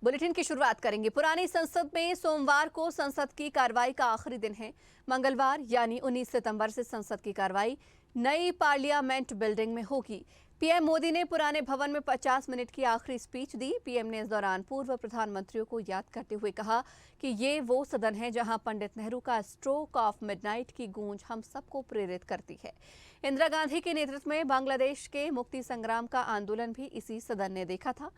Bulletin की शुरुआत करेंगे। पुरानी संसद में सोमवार को संसद की कार्रवाई का आखिरी दिन है। मंगलवार यानी 19 सितंबर से संसद की कार्रवाई नई पार्लियामेंट बिल्डिंग में होगी। पीएम मोदी ने पुराने भवन में 50 मिनट की आखिरी स्पीच दी। पीएम ने इस दौरान पूर्व प्रधानमंत्रियों को याद करते हुए कहा कि ये वो सदन है जहां पंडित नेहरू का स्ट्रोक ऑफ मिडनाइट की गूंज हम सबको प्रेरित करती है। इंदिरा गांधी के नेतृत्व में बांग्लादेश के मुक्ति संग्राम का आंदोलन भी इसी सदन ने देखा था।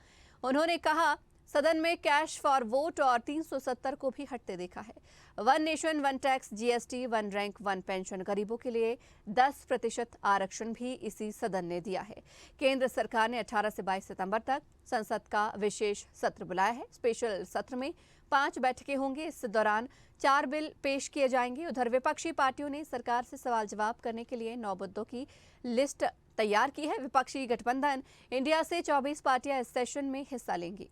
उन्होंने कहा, सदन में कैश फॉर वोट और 370 को भी हटते देखा है। One nation one tax, GST, one rank one pension, गरीबों के लिए 10% आरक्षण भी इसी सदन ने दिया है। केंद्र सरकार ने 18 से 22 सितंबर तक संसद का विशेष सत्र बुलाया है। स्पेशल सत्र में 5 बैठकें होंगी। इस दौरान 4 बिल पेश किए जाएंगे। उधर विपक्षी पार्टियों ने सरकार से सवाल जवाब करने के लिए 9 मुद्दों की लिस्ट तैयार की है। विपक्षी गठबंधन इंडिया से 24 पार्टियां इस सेशन में हिस्सा लेंगी।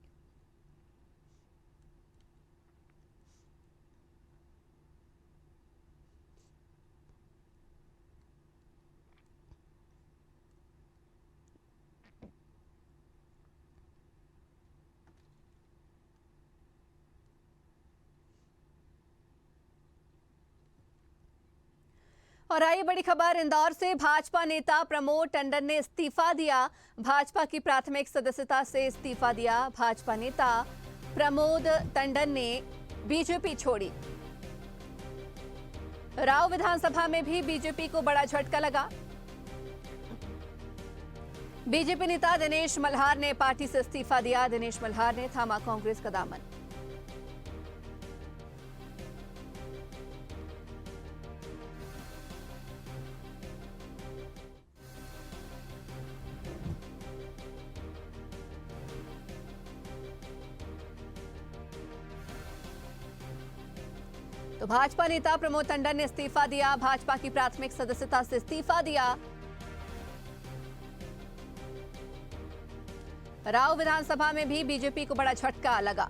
और आइए बड़ी खबर इंदौर से। भाजपा नेता प्रमोद टंडन ने इस्तीफा दिया। भाजपा की प्राथमिक सदस्यता से इस्तीफा दिया। भाजपा नेता प्रमोद टंडन ने बीजेपी छोड़ी। राव विधानसभा में भी बीजेपी को बड़ा झटका लगा। बीजेपी नेता दिनेश मल्हार ने पार्टी से इस्तीफा दिया। दिनेश मल्हार ने थामा कांग्रेस का दामन। तो भाजपा नेता प्रमोद टंडन ने इस्तीफा दिया। भाजपा की प्राथमिक सदस्यता से इस्तीफा दिया। राव विधानसभा में भी बीजेपी को बड़ा झटका लगा।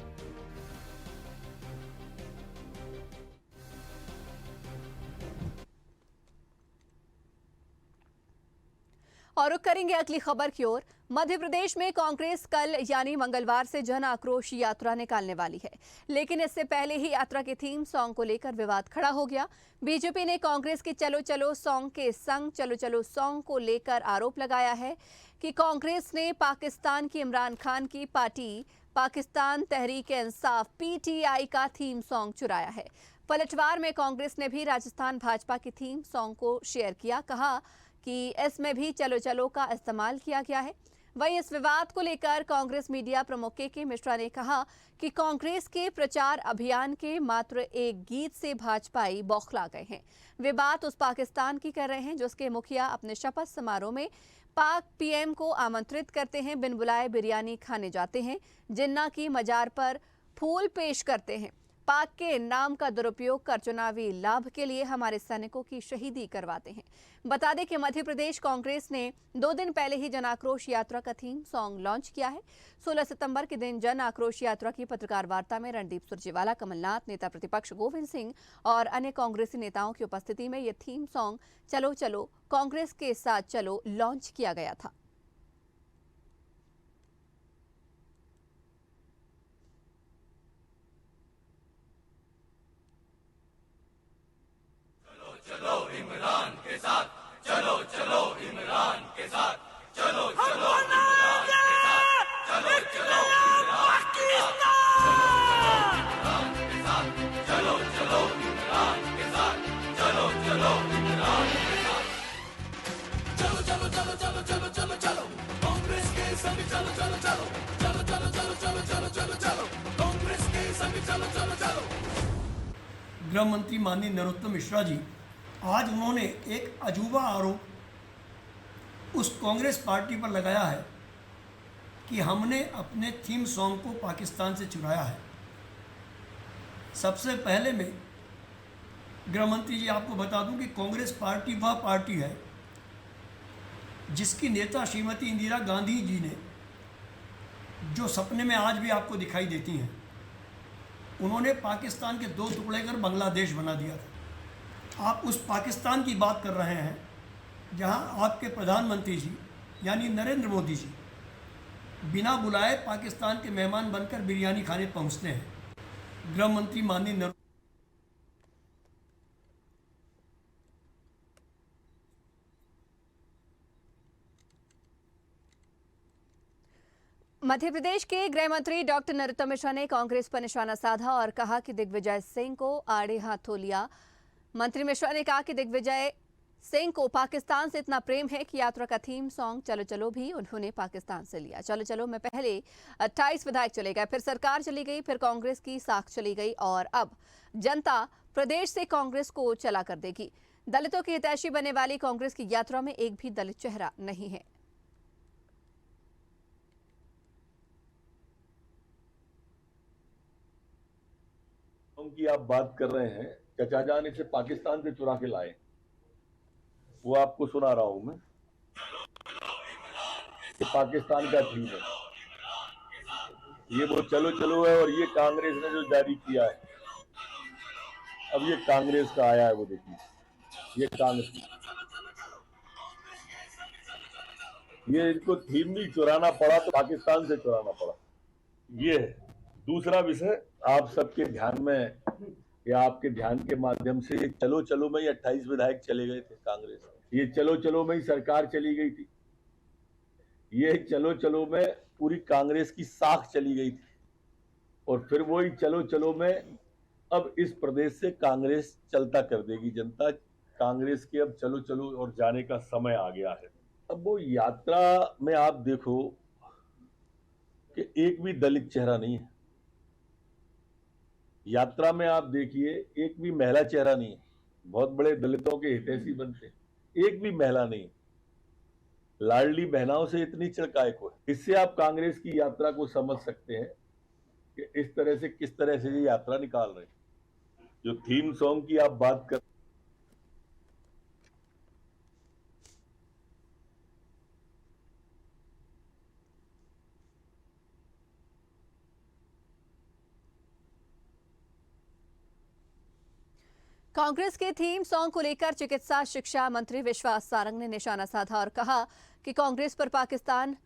और रुक करेंगे अगली खबर की ओर। मध्य प्रदेश में कांग्रेस कल यानी मंगलवार से जन आक्रोश यात्रा निकालने वाली है, लेकिन इससे पहले ही यात्रा के थीम सॉन्ग को लेकर विवाद खड़ा हो गया। बीजेपी ने कांग्रेस के चलो चलो सॉन्ग के संग चलो चलो सॉन्ग को लेकर आरोप लगाया है कि कांग्रेस ने पाकिस्तान की इमरान खान की पार्टी पाकिस्तान तहरीक इंसाफ पीटीआई का थीम सॉन्ग चुराया है। पलटवार में कांग्रेस ने भी राजस्थान भाजपा की थीम सॉन्ग को शेयर किया। कहा कि इसमें भी चलो चलो का इस्तेमाल किया गया है। वहीं इस विवाद को लेकर कांग्रेस मीडिया प्रमुख के मिश्रा ने कहा कि कांग्रेस के प्रचार अभियान के मात्र एक गीत से भाजपाई बौखला गए हैं। वे बात उस पाकिस्तान की कर रहे हैं जिसके मुखिया अपने शपथ समारोह में पाक पीएम को आमंत्रित करते हैं, बिन बुलाए बिरयानी खाने जाते हैं, जिन्ना की मजार पर फूल पेश करते हैं, पाक के नाम का दुरुपयोग कर चुनावी लाभ के लिए हमारे सैनिकों की शहीदी करवाते हैं। बता दें कि मध्य प्रदेश कांग्रेस ने 2 दिन पहले ही जन आक्रोश यात्रा का थीम सॉन्ग लॉन्च किया है। 16 सितंबर के दिन जन आक्रोश यात्रा की पत्रकार वार्ता में रणदीप सुरजेवाला, कमलनाथ, नेता प्रतिपक्ष गोविंद सिंह और अन्य कांग्रेसी नेताओं की उपस्थिति में यह थीम सॉन्ग चलो चलो कांग्रेस के साथ चलो लॉन्च किया गया था। चलो इमरान के साथ, चलो चलो इमरान के साथ, चलो चलो इमरान के साथ, चलो चलो इमरान के साथ, चलो चलो इमरान के साथ, चलो चलो इमरान के साथ, चलो चलो चलो चलो चलो चलो चलो कांग्रेस के संग चलो चलो चलो चलो चलो चलो चलो चलो चलो चलो कांग्रेस के संग चलो चलो चलो। गृह मंत्री माननीय नरोत्तम मिश्रा जी, आज उन्होंने एक अजूबा आरोप उस कांग्रेस पार्टी पर लगाया है कि हमने अपने थीम सॉन्ग को पाकिस्तान से चुराया है। सबसे पहले मैं गृह मंत्री जी आपको बता दूं कि कांग्रेस पार्टी वह पार्टी है जिसकी नेता श्रीमती इंदिरा गांधी जी ने, जो सपने में आज भी आपको दिखाई देती हैं, उन्होंने पाकिस्तान के 2 टुकड़े कर बांग्लादेश बना दिया था। आप उस पाकिस्तान की बात कर रहे हैं जहां आपके प्रधानमंत्री जी यानी नरेंद्र मोदी जी बिना बुलाए पाकिस्तान के मेहमान बनकर बिरयानी खाने पहुंचते हैं। गृह मंत्री माननीय नरोत्तम मध्य प्रदेश के गृह मंत्री डॉक्टर नरोत्तम मिश्रा ने कांग्रेस पर निशाना साधा और कहा कि दिग्विजय सिंह को आड़े हाथों लिया। मंत्री मिश्रा ने कहा कि दिग्विजय सिंह को पाकिस्तान से इतना प्रेम है कि यात्रा का थीम सॉन्ग चलो चलो भी उन्होंने पाकिस्तान से लिया। चलो चलो में पहले 28 विधायक चले गए, फिर सरकार चली गई, फिर कांग्रेस की साख चली गई और अब जनता प्रदेश से कांग्रेस को चला कर देगी। दलितों की हितैषी बनने वाली कांग्रेस की यात्रा में एक भी दलित चेहरा नहीं है। की आप बात कर रहे हैं, चचा जान इसे पाकिस्तान से चुरा के लाए, वो आपको सुना रहा हूं मैं। ये पाकिस्तान का थीम है, ये वो चलो चलो है और ये कांग्रेस ने जो जारी किया है, अब ये कांग्रेस का आया है, वो देखिए ये कांग्रेस, ये इनको थीम नहीं चुराना पड़ा तो पाकिस्तान से चुराना पड़ा। ये है दूसरा विषय आप सबके ध्यान में या आपके ध्यान के माध्यम से, ये चलो चलो में 28 विधायक चले गए थे कांग्रेस, ये चलो चलो में ही सरकार चली गई थी, ये चलो चलो में पूरी कांग्रेस की साख चली गई थी और फिर वही चलो चलो में अब इस प्रदेश से कांग्रेस चलता कर देगी जनता। कांग्रेस के अब चलो चलो और जाने का समय आ गया है। अब वो यात्रा में आप देखो कि एक भी दलित चेहरा नहीं है, यात्रा में आप देखिए एक भी महिला चेहरा नहीं है। बहुत बड़े दलितों के हितैषी बनते, एक भी महिला नहीं। लाडली बहनाओं से इतनी चिड़काए को है। इससे आप कांग्रेस की यात्रा को समझ सकते हैं कि इस तरह से किस तरह से ये यात्रा निकाल रहे हैं। जो थीम सॉन्ग की आप बात कर, कांग्रेस के थीम सॉन्ग को लेकर चिकित्सा शिक्षा मंत्री विश्वास सारंग ने निशाना साधा और कहा कि कांग्रेस पर पाकिस्तान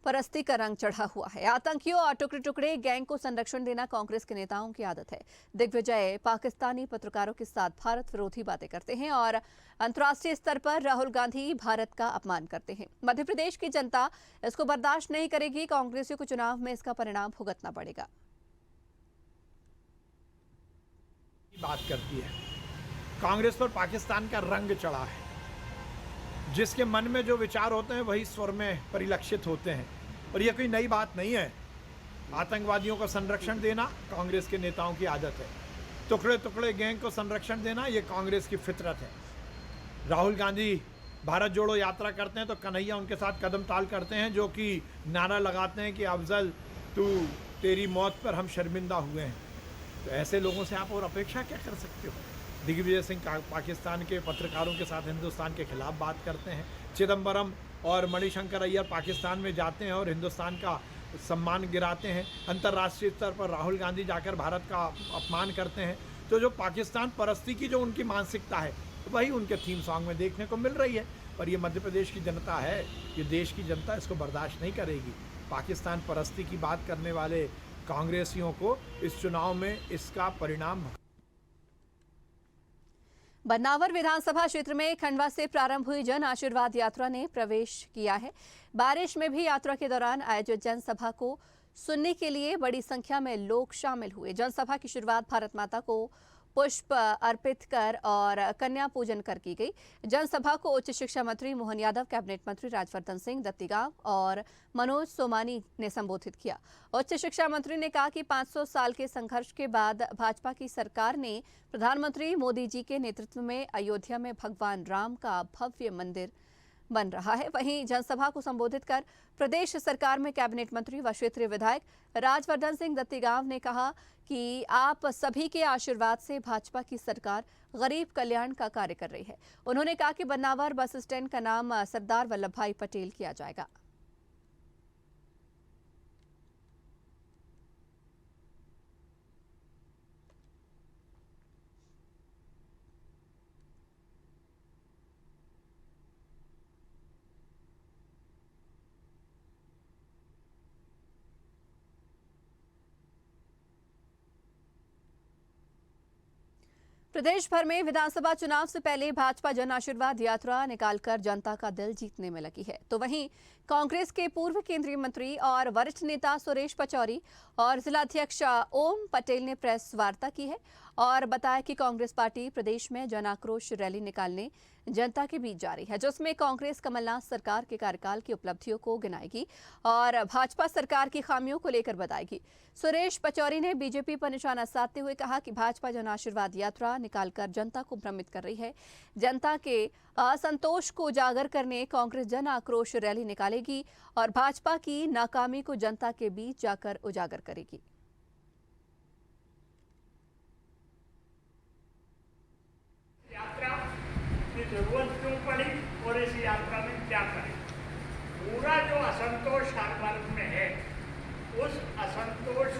परस्ती का रंग चढ़ा हुआ है। आतंकियों और टुकड़े टुकड़े गैंग को संरक्षण देना कांग्रेस के नेताओं की आदत है। दिग्विजय पाकिस्तानी पत्रकारों के साथ भारत विरोधी बातें करते हैं और अंतर्राष्ट्रीय स्तर पर राहुल गांधी भारत का अपमान करते हैं। मध्य प्रदेश की जनता इसको बर्दाश्त नहीं करेगी। कांग्रेसियों को चुनाव में इसका परिणाम भुगतना पड़ेगा। बात करती है, कांग्रेस पर पाकिस्तान का रंग चढ़ा है। जिसके मन में जो विचार होते हैं वही स्वर में परिलक्षित होते हैं और यह कोई नई बात नहीं है। आतंकवादियों को संरक्षण देना कांग्रेस के नेताओं की आदत है। टुकड़े टुकड़े गैंग को संरक्षण देना ये कांग्रेस की फितरत है। राहुल गांधी भारत जोड़ो यात्रा करते हैं तो कन्हैया उनके साथ कदम ताल करते हैं, जो कि नारा लगाते हैं कि अफजल तेरी मौत पर हम शर्मिंदा हुए हैं। तो ऐसे लोगों से आप और अपेक्षा क्या कर सकते हो। दिग्विजय सिंह पाकिस्तान के पत्रकारों के साथ हिंदुस्तान के खिलाफ बात करते हैं। चिदम्बरम और मणिशंकर अय्यर पाकिस्तान में जाते हैं और हिंदुस्तान का सम्मान गिराते हैं। अंतर्राष्ट्रीय स्तर पर राहुल गांधी जाकर भारत का अपमान करते हैं। तो जो पाकिस्तान परस्ती की जो उनकी मानसिकता है वही उनके थीम सॉन्ग में देखने को मिल रही है। और ये मध्य प्रदेश की जनता है, ये देश की जनता इसको बर्दाश्त नहीं करेगी। पाकिस्तान परस्ती की बात करने वाले कांग्रेसियों को इस चुनाव में इसका परिणाम। बन्नावर विधानसभा क्षेत्र में खंडवा से प्रारंभ हुई जन आशीर्वाद यात्रा ने प्रवेश किया है। बारिश में भी यात्रा के दौरान आयोजित जनसभा को सुनने के लिए बड़ी संख्या में लोग शामिल हुए। जनसभा की शुरुआत भारत माता को पुष्प अर्पित कर और कन्या पूजन कर की गई। जनसभा को उच्च शिक्षा मंत्री मोहन यादव, कैबिनेट मंत्री राजवर्धन सिंह दत्तीगांव और मनोज सोमानी ने संबोधित किया। उच्च शिक्षा मंत्री ने कहा कि 500 साल के संघर्ष के बाद भाजपा की सरकार ने प्रधानमंत्री मोदी जी के नेतृत्व में अयोध्या में भगवान राम का भव्य मंदिर बन रहा है। वहीं जनसभा को संबोधित कर प्रदेश सरकार में कैबिनेट मंत्री व क्षेत्रीय विधायक राजवर्धन सिंह दत्तीगांव ने कहा कि आप सभी के आशीर्वाद से भाजपा की सरकार गरीब कल्याण का कार्य कर रही है। उन्होंने कहा कि बन्नावर बस स्टैंड का नाम सरदार वल्लभ भाई पटेल किया जाएगा। प्रदेश भर में विधानसभा चुनाव से पहले भाजपा जन आशीर्वाद यात्रा निकालकर जनता का दिल जीतने में लगी है, तो वहीं कांग्रेस के पूर्व केंद्रीय मंत्री और वरिष्ठ नेता सुरेश पचौरी और जिलाध्यक्ष ओम पटेल ने प्रेस वार्ता की है और बताया कि कांग्रेस पार्टी प्रदेश में जन आक्रोश रैली निकालने जनता के बीच जा रही है, जिसमें कांग्रेस कमलनाथ सरकार के कार्यकाल की उपलब्धियों को गिनाएगी और भाजपा सरकार की खामियों को लेकर बताएगी। सुरेश पचौरी ने बीजेपी पर निशाना साधते हुए कहा कि भाजपा जन आशीर्वाद यात्रा निकालकर जनता को भ्रमित कर रही है। जनता के असंतोष को उजागर करने कांग्रेस जन आक्रोश रैली निकालेगी और भाजपा की नाकामी को जनता के बीच जाकर उजागर करेगी। की जरूरत क्यों पड़ी और इस यात्रा में क्या करें। पूरा जो असंतोष हर वर्ग में है, उस असंतोष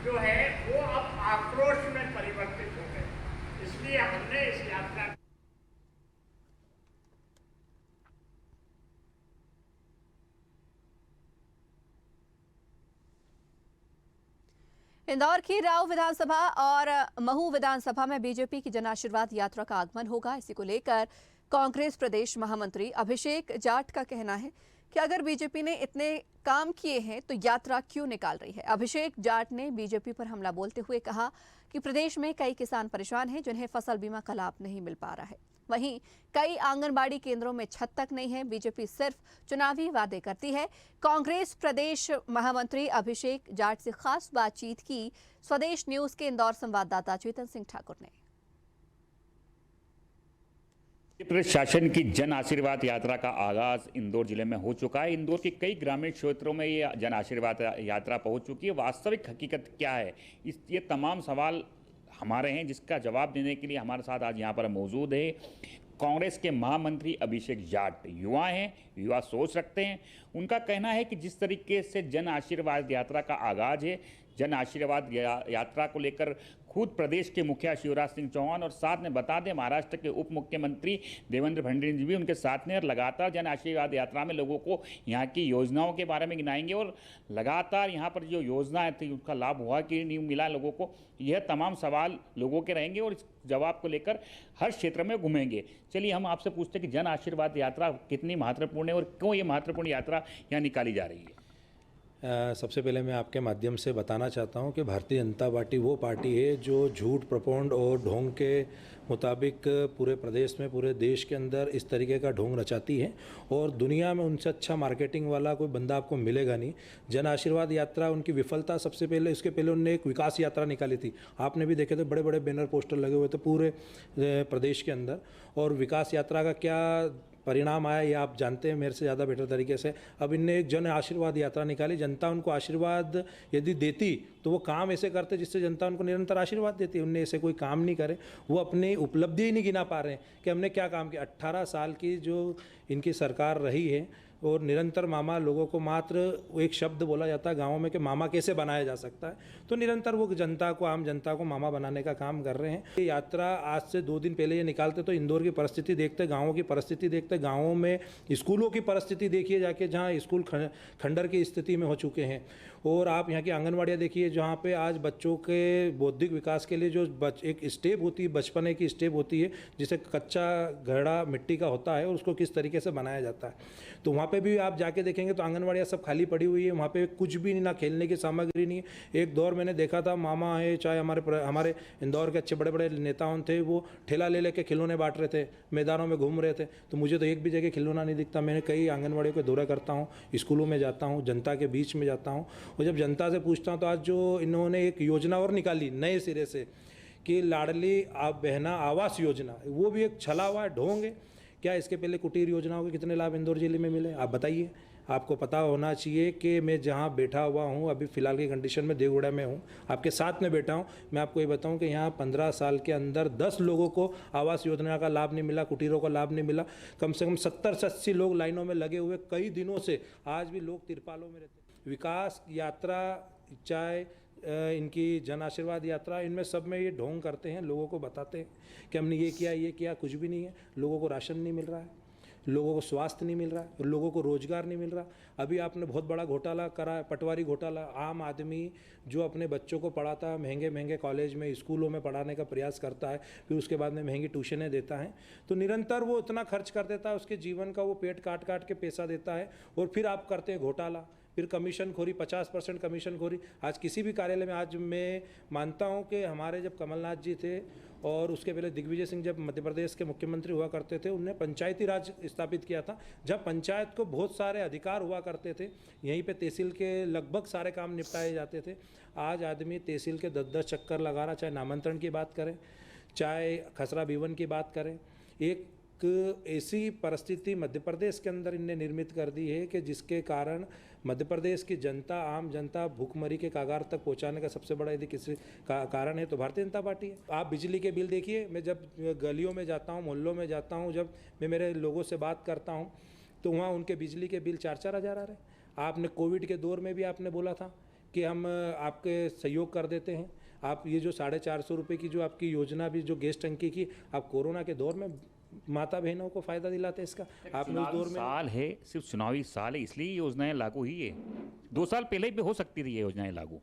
जो है वो अब आक्रोश में परिवर्तित हो गए, इसलिए हमने इस यात्रा इंदौर की राव विधानसभा और महू विधानसभा में बीजेपी की जन आशीर्वाद यात्रा का आगमन होगा। इसी को लेकर कांग्रेस प्रदेश महामंत्री अभिषेक जाट का कहना है कि अगर बीजेपी ने इतने काम किए हैं तो यात्रा क्यों निकाल रही है। अभिषेक जाट ने बीजेपी पर हमला बोलते हुए कहा कि प्रदेश में कई किसान परेशान हैं जिन्हें फसल बीमा का लाभ नहीं मिल पा रहा है। वहीं कई आंगनबाड़ी केंद्रों में छत तक नहीं है। बीजेपी सिर्फ चुनावी वादे करती है। कांग्रेस प्रदेश महामंत्री अभिषेक जाट से खास बातचीत की स्वदेश न्यूज के इंदौर संवाददाता चेतन सिंह ठाकुर ने। प्रदेश शासन की जन आशीर्वाद यात्रा का आगाज इंदौर जिले में हो चुका है। इंदौर के कई ग्रामीण क्षेत्रों में ये जन आशीर्वाद यात्रा पहुंच चुकी है। वास्तविक हकीकत क्या है, ये तमाम सवाल हमारे हैं, जिसका जवाब देने के लिए हमारे साथ आज यहाँ पर मौजूद है कांग्रेस के महामंत्री अभिषेक जाट। युवा हैं, युवा सोच रखते हैं। उनका कहना है कि जिस तरीके से जन आशीर्वाद यात्रा का आगाज है, जन आशीर्वाद यात्रा को लेकर खुद प्रदेश के मुखिया शिवराज सिंह चौहान और साथ में बता दें महाराष्ट्र के उप मुख्यमंत्री देवेंद्र फडणवीस जी भी उनके साथ में, और लगातार जन आशीर्वाद यात्रा में लोगों को यहाँ की योजनाओं के बारे में गिनाएंगे और लगातार यहाँ पर जो योजनाएं थी उसका लाभ हुआ कि नहीं मिला लोगों को, यह तमाम सवाल लोगों के रहेंगे और इस जवाब को लेकर हर क्षेत्र में घूमेंगे। चलिए हम आपसे पूछते हैं कि जन आशीर्वाद यात्रा कितनी महत्वपूर्ण है और क्यों ये महत्वपूर्ण यात्रा यहाँ निकाली जा रही है। सबसे पहले मैं आपके माध्यम से बताना चाहता हूं कि भारतीय जनता पार्टी वो पार्टी है जो झूठ, प्रपोंड और ढोंग के मुताबिक पूरे प्रदेश में, पूरे देश के अंदर इस तरीके का ढोंग रचाती है और दुनिया में उनसे अच्छा मार्केटिंग वाला कोई बंदा आपको मिलेगा नहीं। जन आशीर्वाद यात्रा उनकी विफलता सबसे पहले, इसके पहले उन्होंने एक विकास यात्रा निकाली थी। आपने भी देखे थे, बड़े बड़े बैनर पोस्टर लगे हुए थे पूरे प्रदेश के अंदर, और विकास यात्रा का क्या परिणाम आया ये आप जानते हैं मेरे से ज़्यादा बेटर तरीके से। अब इनने एक जन आशीर्वाद यात्रा निकाली। जनता उनको आशीर्वाद यदि देती तो वो काम ऐसे करते जिससे जनता उनको निरंतर आशीर्वाद देती। उनने ऐसे कोई काम नहीं करे, वो अपनी उपलब्धि ही नहीं गिना पा रहे हैं कि हमने क्या काम किया। 18 साल की जो इनकी सरकार रही है और निरंतर मामा, लोगों को मात्र एक शब्द बोला जाता है गाँव में कि मामा कैसे बनाया जा सकता है, तो निरंतर वो जनता को, आम जनता को मामा बनाने का काम कर रहे हैं। ये यात्रा आज से 2 दिन पहले ये निकालते तो इंदौर की परिस्थिति देखते, गाँवों की परिस्थिति देखते, गाँवों में स्कूलों की परिस्थिति देखिए जाके, जहाँ स्कूल खंडर की स्थिति में हो चुके हैं। और आप यहाँ की आंगनवाड़ियाँ देखिए जहाँ पे आज बच्चों के बौद्धिक विकास के लिए जो एक स्टेप होती है, बचपने की स्टेप होती है, जिसे कच्चा घड़ा मिट्टी का होता है और उसको किस तरीके से बनाया जाता है, तो वहाँ पे भी आप जाके देखेंगे तो आंगनवाड़ियाँ सब खाली पड़ी हुई है। वहाँ पे कुछ भी नहीं, ना खेलने की सामग्री नहीं है। एक दौर मैंने देखा था, मामा है चाहे हमारे इंदौर के अच्छे बड़े बड़े नेताओं थे, वो ठेला ले लेके खिलौने बांट रहे थे, मैदानों में घूम रहे थे। तो मुझे तो एक भी जगह खिलौना नहीं दिखता। मैंने कई आंगनवाड़ियों के दौरा करता हूँ, स्कूलों में जाता हूँ, जनता के बीच में जाता हूँ, और जब जनता से पूछता हूँ तो आज जो इन्होंने एक योजना और निकाली नए सिरे से कि लाडली बहना आवास योजना, वो भी एक छला हुआ ढोंग है। क्या इसके पहले कुटीर योजनाओं के कितने लाभ इंदौर जिले में मिले, आप बताइए। आपको पता होना चाहिए कि मैं जहाँ बैठा हुआ हूँ अभी फ़िलहाल की कंडीशन में देवगढ़ में हूँ, आपके साथ में बैठा हूँ। मैं आपको ये बताऊँ कि यहाँ 15 साल के अंदर 10 लोगों को आवास योजना का लाभ नहीं मिला, कुटीरों का लाभ नहीं मिला। कम से कम 70 से 80 लोग लाइनों में लगे हुए कई दिनों से, आज भी लोग तिरपालों में रहते। विकास यात्रा चाहे इनकी जन आशीर्वाद यात्रा, इनमें सब में ये ढोंग करते हैं, लोगों को बताते हैं कि हमने ये किया, कुछ भी नहीं है। लोगों को राशन नहीं मिल रहा है, लोगों को स्वास्थ्य नहीं मिल रहा है, लोगों को रोजगार नहीं मिल रहा। अभी आपने बहुत बड़ा घोटाला करा है, पटवारी घोटाला। आम आदमी जो अपने बच्चों को पढ़ाता है, महंगे महंगे कॉलेज में, स्कूलों में पढ़ाने का प्रयास करता है, फिर उसके बाद में महंगी ट्यूशनें देता है, तो निरंतर वो इतना खर्च कर देता है, उसके जीवन का वो पेट काट काट के पैसा देता है, और फिर आप करते हैं घोटाला, फिर कमीशन खोरी, 50% कमीशन खोरी। आज किसी भी कार्यालय में, आज मैं मानता हूं कि हमारे जब कमलनाथ जी थे और उसके पहले दिग्विजय सिंह जब मध्य प्रदेश के मुख्यमंत्री हुआ करते थे, उन्होंने पंचायती राज स्थापित किया था, जब पंचायत को बहुत सारे अधिकार हुआ करते थे, यहीं पे तहसील के लगभग सारे काम निपटाए जाते थे। आज आदमी तहसील के 10-10 चक्कर लगा रहा, चाहे नामांतरण की बात करें, चाहे खसरा बीवन की बात करें। एक ऐसी परिस्थिति मध्य प्रदेश के अंदर इनने निर्मित कर दी है कि जिसके कारण मध्य प्रदेश की जनता, आम जनता भूखमरी के कागार तक पहुंचाने का सबसे बड़ा यदि किसी का कारण है तो भारतीय जनता पार्टी है। आप बिजली के बिल देखिए, मैं जब गलियों में जाता हूं, मोहल्लों में जाता हूं, जब मैं मेरे लोगों से बात करता हूं, तो वहाँ उनके बिजली के बिल 4-4 हज़ार आ रहे हैं। आपने कोविड के दौर में भी आपने बोला था कि हम आपके सहयोग कर देते हैं। आप ये जो 450 रुपये की जो आपकी योजना भी, जो गैस टंकी की, आप कोरोना के दौर में माता बहनों को फायदा दिलाते हैं इसका। आपने उस दौर में साल है, सिर्फ चुनावी साल है, इसलिए ये योजनाएं लागू हुई है। 2 साल पहले भी हो सकती थी ये योजनाएं लागू।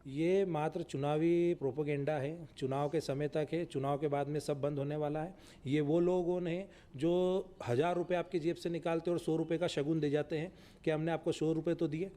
ये मात्र चुनावी प्रोपेगेंडा है, चुनाव के समय तक है, चुनाव के बाद में सब बंद होने वाला है। ये वो लोगों ने जो 1000 रुपये आपकी जेब से निकालते और 100 रुपये का शगुन दे जाते हैं कि हमने आपको 100 रुपये तो दिए,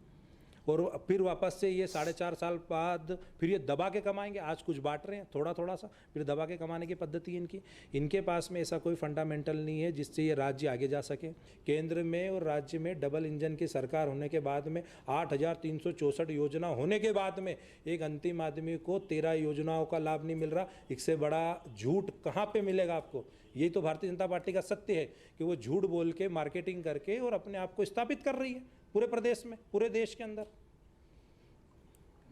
और फिर वापस से ये 4.5 साल बाद फिर ये दबा के कमाएंगे। आज कुछ बांट रहे हैं थोड़ा थोड़ा सा, फिर दबा के कमाने की पद्धति है इनकी। इनके पास में ऐसा कोई फंडामेंटल नहीं है जिससे ये राज्य आगे जा सके। केंद्र में और राज्य में डबल इंजन की सरकार होने के बाद में 8,364 योजना होने के बाद में एक अंतिम आदमी को 13 योजनाओं का लाभ नहीं मिल रहा। इससे बड़ा झूठ कहाँ पर मिलेगा आपको? यही तो भारतीय जनता पार्टी का सत्य है कि वो झूठ बोल के, मार्केटिंग करके और अपने आप को स्थापित कर रही है पूरे प्रदेश में, पूरे देश के अंदर।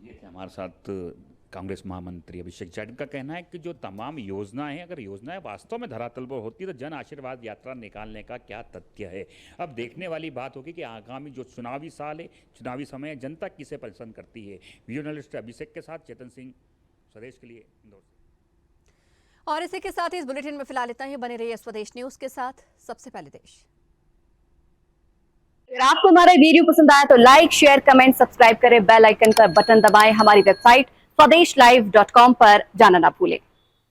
ये थे हमारे साथ कांग्रेस महामंत्री अभिषेक जाटव का कहना है कि जो तमाम योजनाएं हैं, अगर योजनाएं वास्तव में धरातल पर होती तो जन आशीर्वाद यात्रा निकालने का क्या तथ्य है। अब देखने वाली बात होगी कि आगामी जो चुनावी साल है, चुनावी समय, जनता किसे पसंद करती है। वीडियो जर्नलिस्ट अभिषेक के साथ चेतन सिंह, स्वदेश के लिए, इंदौर से। और इसी के साथ ही इस बुलेटिन में फिलहाल इतना ही। बने रहिए स्वदेश न्यूज के साथ। सबसे पहले देश। अगर आपको हमारा वीडियो पसंद आया तो लाइक, शेयर, कमेंट, सब्सक्राइब करें, बेल आइकन का बटन दबाएं। हमारी वेबसाइट swadesh live.com पर जाना ना भूलें।